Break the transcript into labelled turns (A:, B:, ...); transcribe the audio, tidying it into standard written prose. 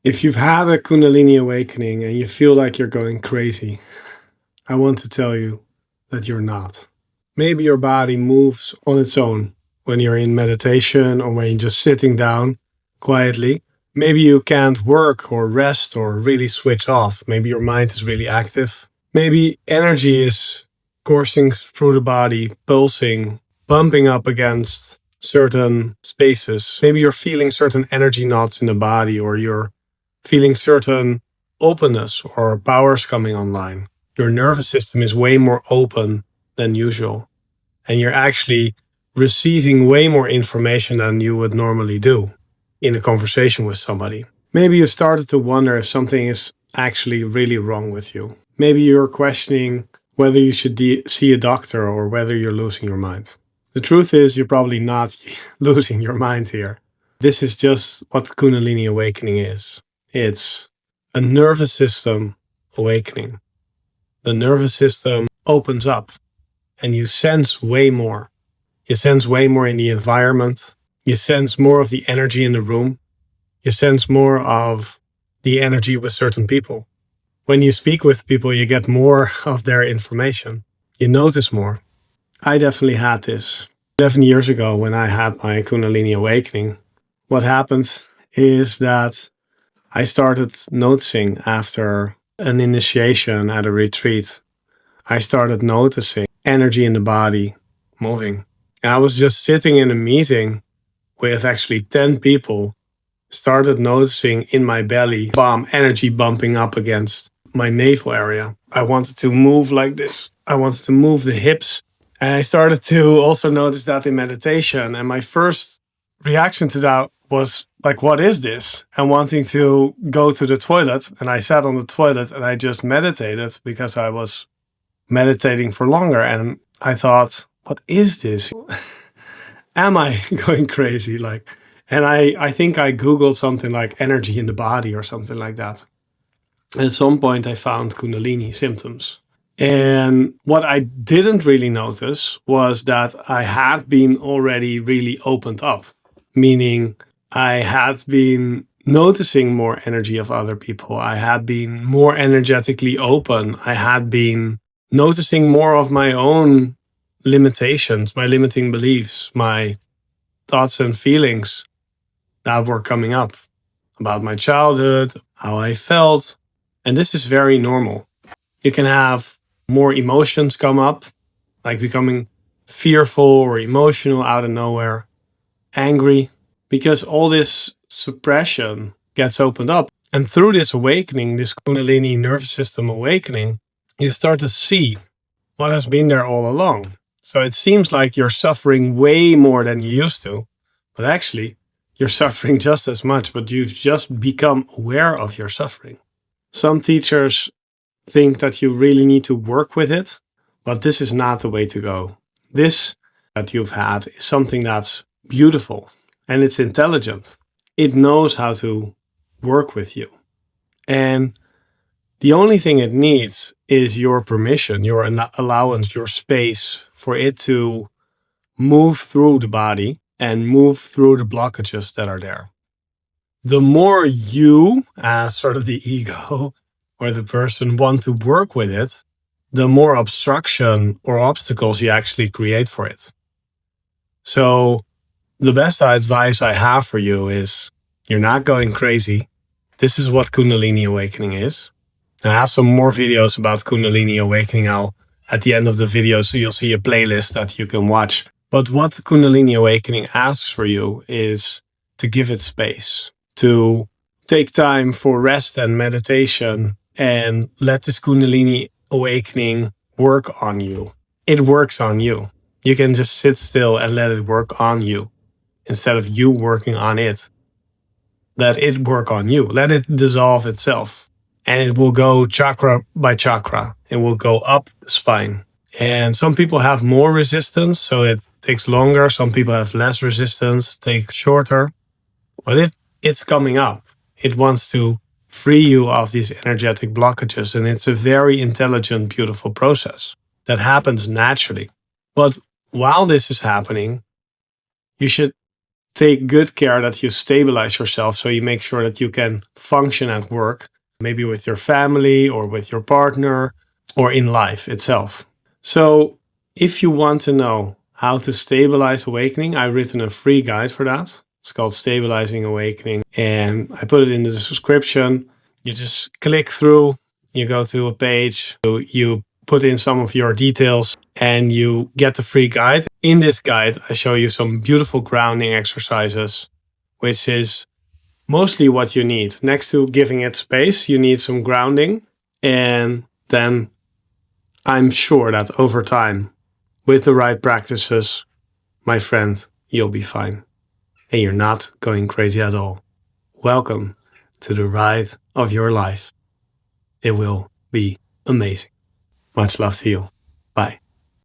A: If you've had a Kundalini awakening and you feel like you're going crazy, I want to tell you that you're not. Maybe your body moves on its own when you're in meditation or when you're just sitting down quietly. Maybe you can't work or rest or really switch off. Maybe your mind is really active. Maybe energy is coursing through the body, pulsing, bumping up against certain spaces. Maybe you're feeling certain energy knots in the body, or you're feeling certain openness or powers coming online. Your nervous system is way more open than usual, and you're actually receiving way more information than you would normally do in a conversation with somebody. Maybe you started to wonder if something is actually really wrong with you. Maybe you're questioning whether you should see a doctor or whether you're losing your mind. The truth is, you're probably not losing your mind here. This is just what Kundalini awakening is. It's a nervous system awakening. The nervous system opens up and you sense way more. You sense way more in the environment. You sense more of the energy in the room. You sense more of the energy with certain people. When you speak with people, you get more of their information. You notice more. I definitely had this 11 years ago when I had my Kundalini awakening. What happened is that I started noticing after an initiation at a retreat, I started noticing energy in the body moving. And I was just sitting in a meeting with actually 10 people, started noticing in my belly, energy bumping up against my navel area. I wanted to move like this. I wanted to move the hips. And I started to also notice that in meditation. And my first reaction to that was like, what is this? And wanting to go to the toilet. And I sat on the toilet and I just meditated because I was meditating for longer. And I thought, what is this? Am I going crazy? And I think I Googled something like energy in the body or something like that. And at some point I found Kundalini symptoms. And what I didn't really notice was that I had been already really opened up, meaning I had been noticing more energy of other people. I had been more energetically open. I had been noticing more of my own limitations, my limiting beliefs, my thoughts and feelings that were coming up about my childhood, how I felt. And this is very normal. You can have more emotions come up, like becoming fearful or emotional out of nowhere, angry, because all this suppression gets opened up. And through this awakening, this Kundalini nervous system awakening, you start to see what has been there all along. So it seems like you're suffering way more than you used to, but actually you're suffering just as much, but you've just become aware of your suffering. Some teachers think that you really need to work with it, but this is not the way to go. This that you've had is something that's beautiful and it's intelligent. It knows how to work with you. And the only thing it needs is your permission, your allowance, your space for it to move through the body and move through the blockages that are there. The more you, as sort of the ego or the person, want to work with it, the more obstruction or obstacles you actually create for it. So the best advice I have for you is you're not going crazy. This is what Kundalini awakening is. I have some more videos about Kundalini awakening at the end of the video, so you'll see a playlist that you can watch. But what Kundalini awakening asks for you is to give it space, to take time for rest and meditation and let this Kundalini awakening work on you. It works on you. You can just sit still and let it work on you instead of you working on it. Let it work on you. Let it dissolve itself. And it will go chakra by chakra. It will go up the spine. And some people have more resistance, so it takes longer. Some people have less resistance, takes shorter. But it's coming up. It wants to free you of these energetic blockages. And it's a very intelligent, beautiful process that happens naturally. But while this is happening, you should take good care that you stabilize yourself so you make sure that you can function at work, maybe with your family or with your partner or in life itself. So if you want to know how to stabilize awakening, I've written a free guide for that. It's called Stabilizing Awakening, and I put it in the description. You just click through, you go to a page, you put in some of your details, and you get the free guide. In this guide, I show you some beautiful grounding exercises, which is mostly what you need. Next to giving it space, you need some grounding. And then I'm sure that over time, with the right practices, my friend, you'll be fine. And you're not going crazy at all. Welcome to the ride of your life. It will be amazing. Much love to you. Bye.